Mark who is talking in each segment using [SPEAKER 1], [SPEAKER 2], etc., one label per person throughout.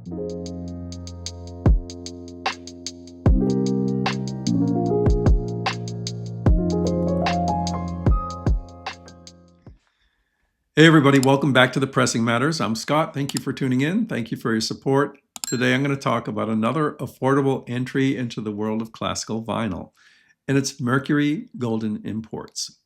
[SPEAKER 1] Hey everybody, welcome back to the Pressing Matters. I'm Scott. Thank you for tuning in. Thank you for your support. Today I'm going to talk about another affordable entry into the world of classical vinyl, and it's Mercury Golden Imports.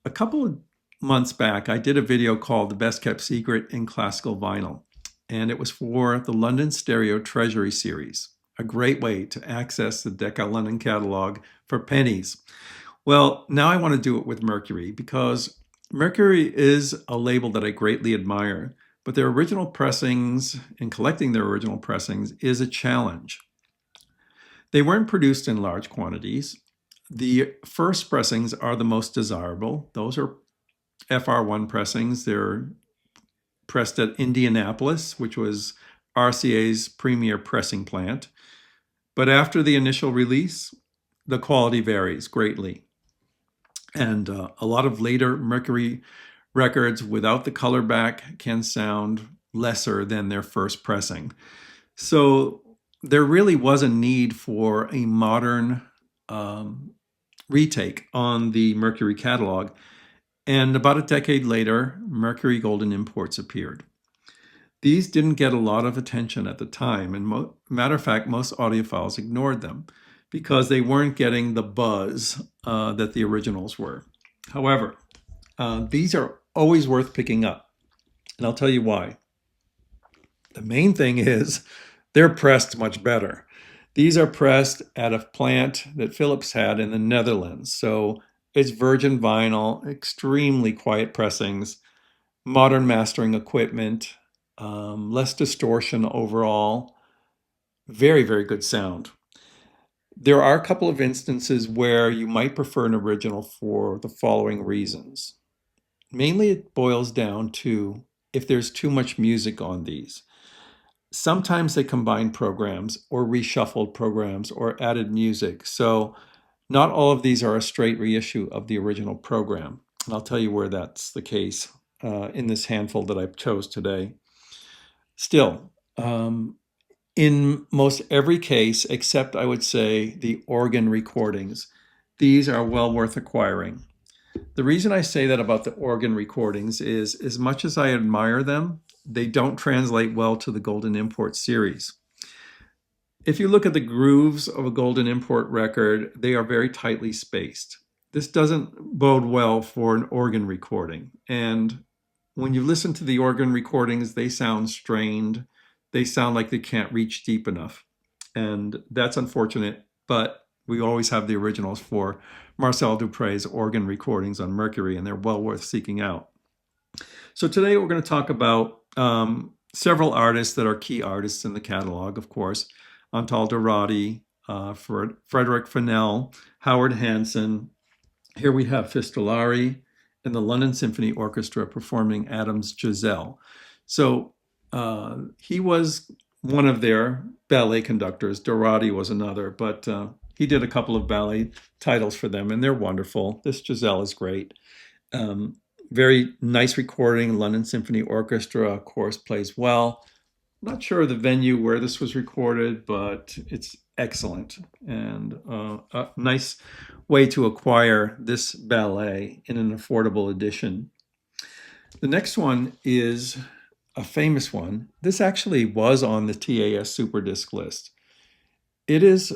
[SPEAKER 1] A couple of months back, I did a video called The Best Kept Secret in Classical Vinyl, and it was for the London Stereo Treasury Series, a great way to access the Decca London catalog for pennies. Well, now I want to do it with Mercury because Mercury is a label that I greatly admire, but their original pressings and collecting their original pressings is a challenge. They weren't produced in large quantities. The first pressings are the most desirable. Those are FR1 pressings. They're pressed at Indianapolis, which was RCA's premier pressing plant. But after the initial release, the quality varies greatly. And a lot of later Mercury records without the color back can sound lesser than their first pressing. So there really was a need for a modern retake on the Mercury catalog. And about a decade later, Mercury Golden Imports appeared. These didn't get a lot of attention at the time, and matter of fact, most audiophiles ignored them because they weren't getting the buzz that the originals were. However, these are always worth picking up, and I'll tell you why. The main thing is they're pressed much better. These are pressed at a plant that Philips had in the Netherlands, so it's virgin vinyl, extremely quiet pressings, modern mastering equipment, less distortion overall, very, very good sound. There are a couple of instances where you might prefer an original for the following reasons. Mainly it boils down to if there's too much music on these. Sometimes they combine programs or reshuffled programs or added music. So not all of these are a straight reissue of the original program. And I'll tell you where that's the case in this handful that I chose today. Still, in most every case, except I would say the organ recordings, these are well worth acquiring. The reason I say that about the organ recordings is as much as I admire them, they don't translate well to the Golden Import series. If you look at the grooves of a Golden Import record, they are very tightly spaced. This doesn't bode well for an organ recording. And when you listen to the organ recordings, they sound strained. They sound like they can't reach deep enough. And that's unfortunate, but we always have the originals for Marcel Dupre's organ recordings on Mercury, and they're well worth seeking out. So today we're going to talk about several artists that are key artists in the catalog, of course. Antal Dorati, Frederick Fennell, Howard Hanson. Here we have Fistoulari and the London Symphony Orchestra performing Adam's Giselle. So he was one of their ballet conductors. Dorati was another, but he did a couple of ballet titles for them, and they're wonderful. This Giselle is great. Very nice recording. London Symphony Orchestra, of course, plays well. Not sure of the venue where this was recorded, but it's excellent and a nice way to acquire this ballet in an affordable edition. The next one is a famous one. This actually was on the TAS Superdisc list. It is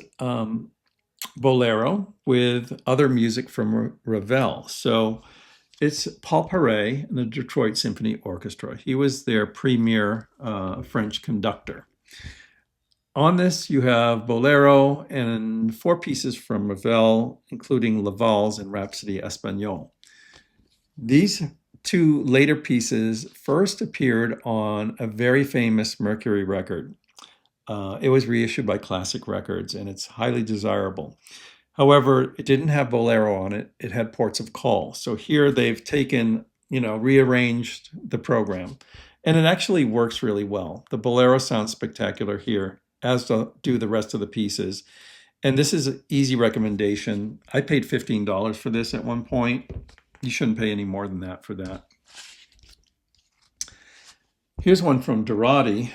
[SPEAKER 1] Bolero with other music from Ravel. So it's Paul Paray and the Detroit Symphony Orchestra. He was their premier French conductor. On this, you have Bolero and 4 pieces from Ravel, including La Valse and Rhapsody Espagnole. These 2 later pieces first appeared on a very famous Mercury record. It was reissued by Classic Records, and it's highly desirable. However, it didn't have Bolero on it. It had ports of call. So here they've taken, rearranged the program. And it actually works really well. The Bolero sounds spectacular here, as do the rest of the pieces. And this is an easy recommendation. I paid $15 for this at one point. You shouldn't pay any more than that for that. Here's one from Dorati,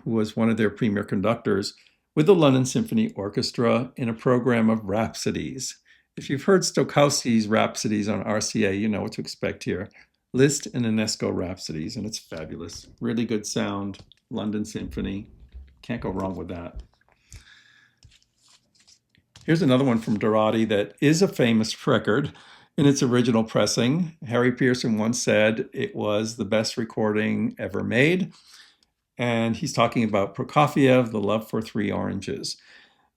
[SPEAKER 1] who was one of their premier conductors with the London Symphony Orchestra in a program of rhapsodies. If you've heard Stokowski's Rhapsodies on RCA, you know what to expect here. Liszt and Ionesco Rhapsodies, and it's fabulous. Really good sound, London Symphony. Can't go wrong with that. Here's another one from Dorati that is a famous record in its original pressing. Harry Pearson once said it was the best recording ever made. And he's talking about Prokofiev, The Love for Three Oranges.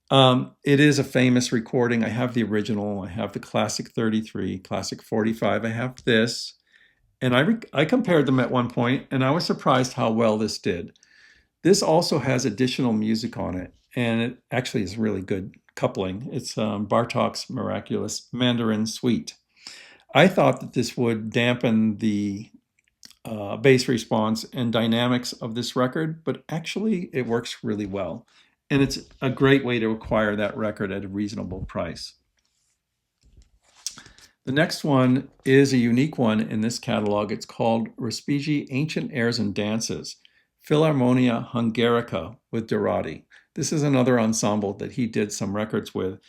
[SPEAKER 1] It is a famous recording. I have the original. I have the Classic 33, Classic 45. I have this. And I compared them at one point, and I was surprised how well this did. This also has additional music on it, and it actually is really good coupling. It's Bartók's Miraculous Mandarin Suite. I thought that this would dampen the bass response and dynamics of this record, but actually it works really well. And it's a great way to acquire that record at a reasonable price. The next one is a unique one in this catalog. It's called Respighi Ancient Airs and Dances, Philharmonia Hungarica with Dorati. This is another ensemble that he did some records with,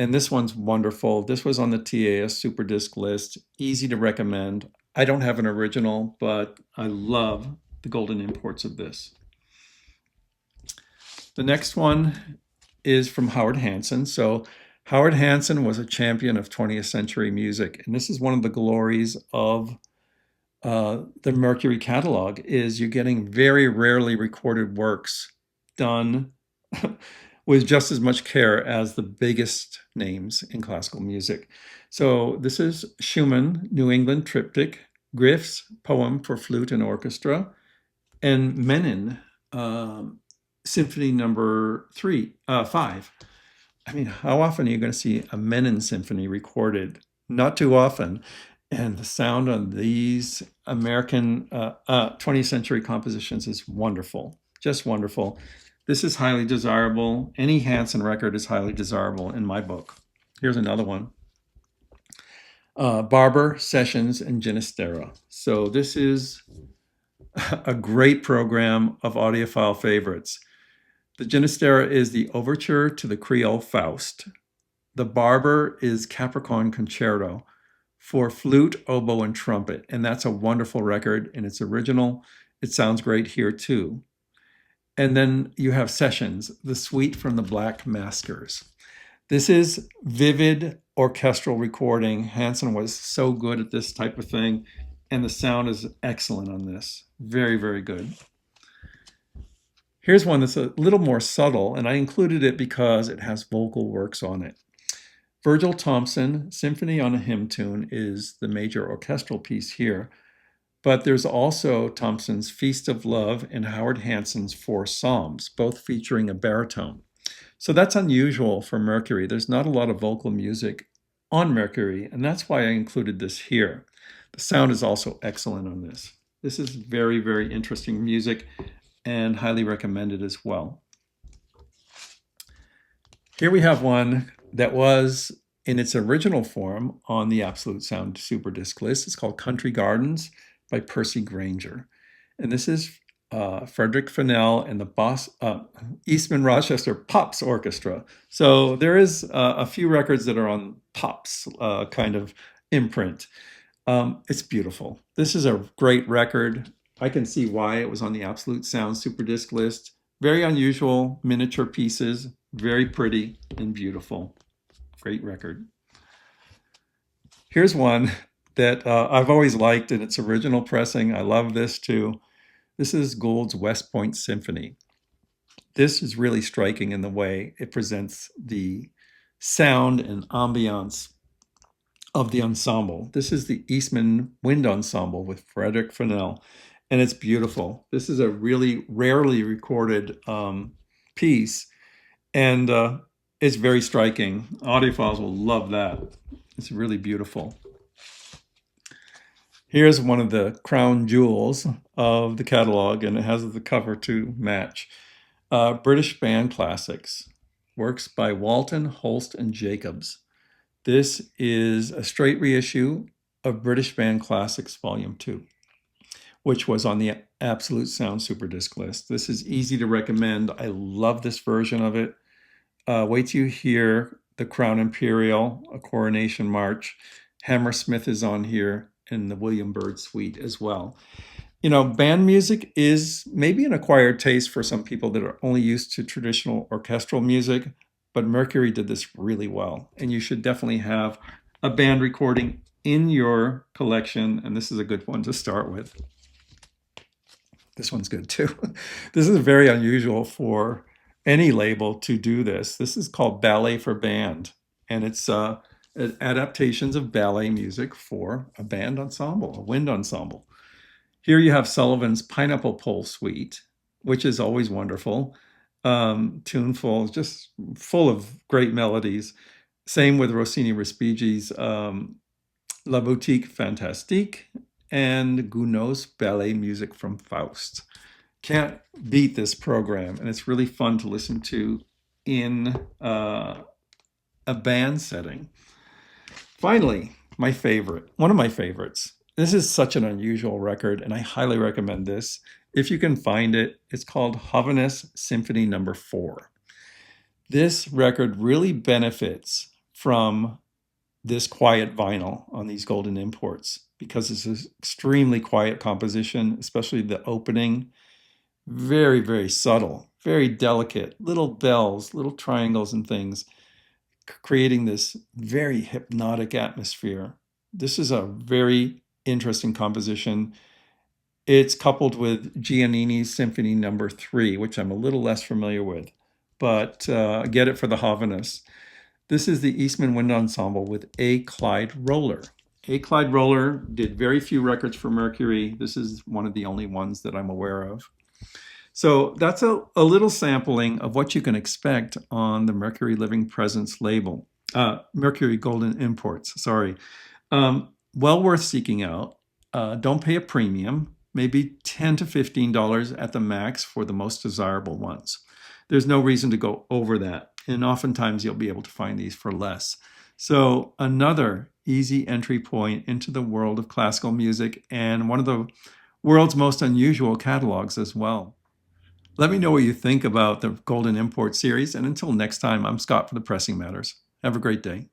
[SPEAKER 1] and this one's wonderful. This was on the TAS Super Disc list, easy to recommend. I don't have an original, but I love the golden imports of this. The next one is from Howard Hanson. So Howard Hanson was a champion of 20th century music, and this is one of the glories of the Mercury catalog, is you're getting very rarely recorded works done with just as much care as the biggest names in classical music. So this is Schumann, New England Triptych, Griff's Poem for Flute and Orchestra, and Menin, Symphony number 5. I mean, how often are you going to see a Menin symphony recorded? Not too often. And the sound on these American 20th century compositions is wonderful, just wonderful. This is highly desirable. Any Hanson record is highly desirable in my book. Here's another one. Barber, Sessions, and Ginastera. So this is a great program of audiophile favorites. The Ginastera is the overture to the Creole Faust. The Barber is Capricorn Concerto for flute, oboe, and trumpet. And that's a wonderful record, and it's original. It sounds great here too. And then you have Sessions, the Suite from the Black Maskers. This is vivid orchestral recording. Hanson was so good at this type of thing, and the sound is excellent on this. Very, very good. Here's one that's a little more subtle, and I included it because it has vocal works on it. Virgil Thompson, Symphony on a Hymn Tune, is the major orchestral piece here, but there's also Thompson's Feast of Love and Howard Hanson's Four Psalms, both featuring a baritone. So that's unusual for Mercury. There's not a lot of vocal music on Mercury, and that's why I included this here. The sound is also excellent on this. This is very, very interesting music and highly recommended as well. Here we have one that was in its original form on the Absolute Sound Super Disc list. It's called Country Gardens by Percy Granger. And this is Frederick Fennell and the Eastman Rochester Pops Orchestra. So there is a few records that are on Pops kind of imprint. It's beautiful. This is a great record. I can see why it was on the Absolute Sound Super Disc list. Very unusual miniature pieces, very pretty and beautiful. Great record. Here's one that I've always liked in its original pressing. I love this too. This is Gould's West Point Symphony. This is really striking in the way it presents the sound and ambiance of the ensemble. This is the Eastman Wind Ensemble with Frederick Fennell, and it's beautiful. This is a really rarely recorded piece, and it's very striking. Audiophiles will love that. It's really beautiful. Here's one of the crown jewels of the catalog, and it has the cover to match. British Band Classics, works by Walton, Holst, and Jacobs. This is a straight reissue of British Band Classics Volume 2. which was on the Absolute Sound Super Disc list. This is easy to recommend. I love this version of it. Wait till you hear the Crown Imperial, a Coronation March. Hammersmith is on here, and the William Byrd Suite as well. You know, band music is maybe an acquired taste for some people that are only used to traditional orchestral music, but Mercury did this really well. And you should definitely have a band recording in your collection, and this is a good one to start with. This one's good too. This is very unusual for any label to do this. This is called Ballet for Band, and it's adaptations of ballet music for a band ensemble, a wind ensemble. Here you have Sullivan's Pineapple Pole Suite, which is always wonderful, tuneful, just full of great melodies. Same with Rossini Respigi's La Boutique Fantastique and Gounod's ballet music from Faust. Can't beat this program, and it's really fun to listen to in a band setting. Finally, my favorite, one of my favorites. This is such an unusual record, and I highly recommend this. If you can find it, it's called Havaness Symphony No. 4. This record really benefits from this quiet vinyl on these Golden Imports because it's an extremely quiet composition, especially the opening. Very, very subtle, very delicate, little bells, little triangles and things, creating this very hypnotic atmosphere. This is a very interesting composition. It's coupled with Giannini's Symphony No. 3, which I'm a little less familiar with, but get it for the Havaness. This is the Eastman Wind Ensemble with A. Clyde Roller. A. Clyde Roller did very few records for Mercury. This is one of the only ones that I'm aware of. So that's a little sampling of what you can expect on the Mercury Living Presence label. Mercury Golden Imports, sorry. Well worth seeking out. Don't pay a premium, maybe $10 to $15 at the max for the most desirable ones. There's no reason to go over that, and oftentimes you'll be able to find these for less. So another easy entry point into the world of classical music, and one of the world's most unusual catalogs as well. Let me know what you think about the Golden Import series, and until next time, I'm Scott for the Pressing Matters. Have a great day.